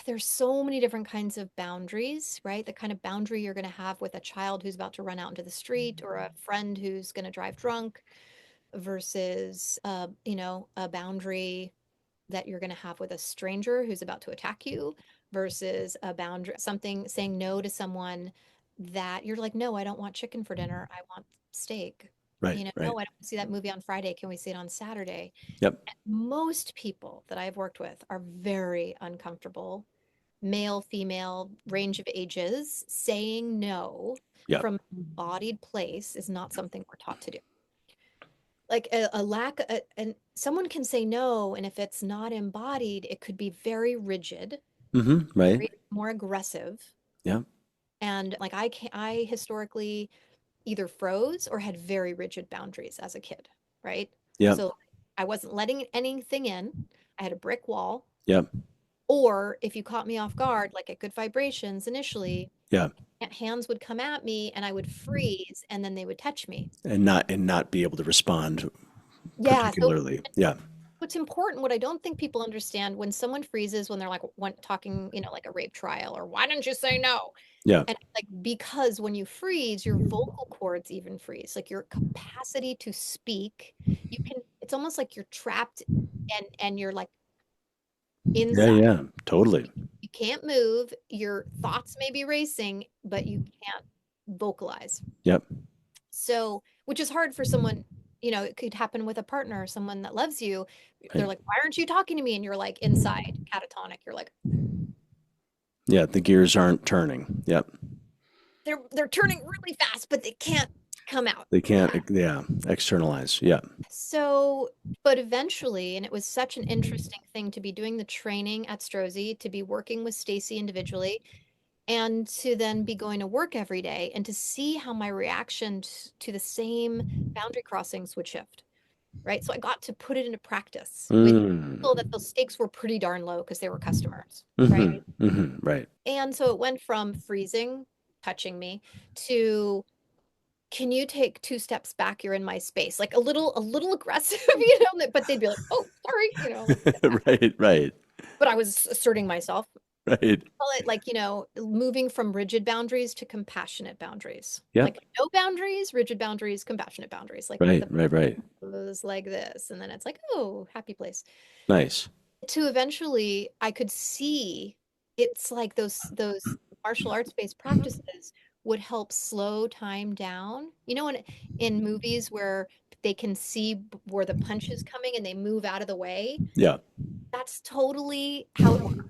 There's so many different kinds of boundaries, right? The kind of boundary you're going to have with a child who's about to run out into the street or a friend who's going to drive drunk versus, a boundary that you're going to have with a stranger who's about to attack you versus a boundary, something saying no to someone that you're like, no, I don't want chicken for dinner. I want steak. Right, No, right. I don't see that movie on Friday. Can we see it on Saturday? Yep, Most people that I've worked with are very uncomfortable, male, female, range of ages, saying no yep. from an embodied place is not something we're taught to do. Like a lack, and someone can say no, and if it's not embodied, it could be very rigid, Right. more aggressive. Yep, And like I historically either froze or had very rigid boundaries as a kid, right? yep, So I wasn't letting anything in. I had a brick wall. yep, Or if you caught me off guard, like at good vibrations initially, yep. hands would come at me and I would freeze and then they would touch me. And not be able to respond Yeah. So particularly. Yeah. what's important, what I don't think people understand when someone freezes, when they're like talking, like a rape trial, or why didn't you say no? Yeah. And like, because when you freeze, your vocal cords even freeze, like your capacity to speak, it's almost like you're trapped and you're like Yeah, inside. yeah. Totally. You can't move, your thoughts may be racing, but you can't vocalize. Yep. So, which is hard for someone, it could happen with a partner, someone that loves you. They're Right. like, why aren't you talking to me? And you're like inside, catatonic. You're like, Yeah, the gears aren't turning. Yep. they're turning really fast, but they can't come out. They can't, yeah, externalize. Yeah. So, but eventually, and it was such an interesting thing to be doing the training at Strozzi, to be working with Stacy individually, and to then be going to work every day and to see how my reaction to the same boundary crossings would shift, right? So I got to put it into practice with people that Mm. those stakes were pretty darn low because they were customers, right? Right. And so it went from freezing, touching me, to can you take two steps back? You're in my space, like a little aggressive, but they'd be like, oh, sorry, like step back. Right, right, But I was asserting myself. right. Call it like, moving from rigid boundaries to compassionate boundaries. Yep. Like no boundaries, rigid boundaries, compassionate boundaries. Like Right, the right, right. pose like this. And then it's like, oh, happy place. Nice. To eventually I could see it's like those martial arts based practices would help slow time down. In movies where they can see where the punch is coming and they move out of the way, Yeah. that's totally how it works.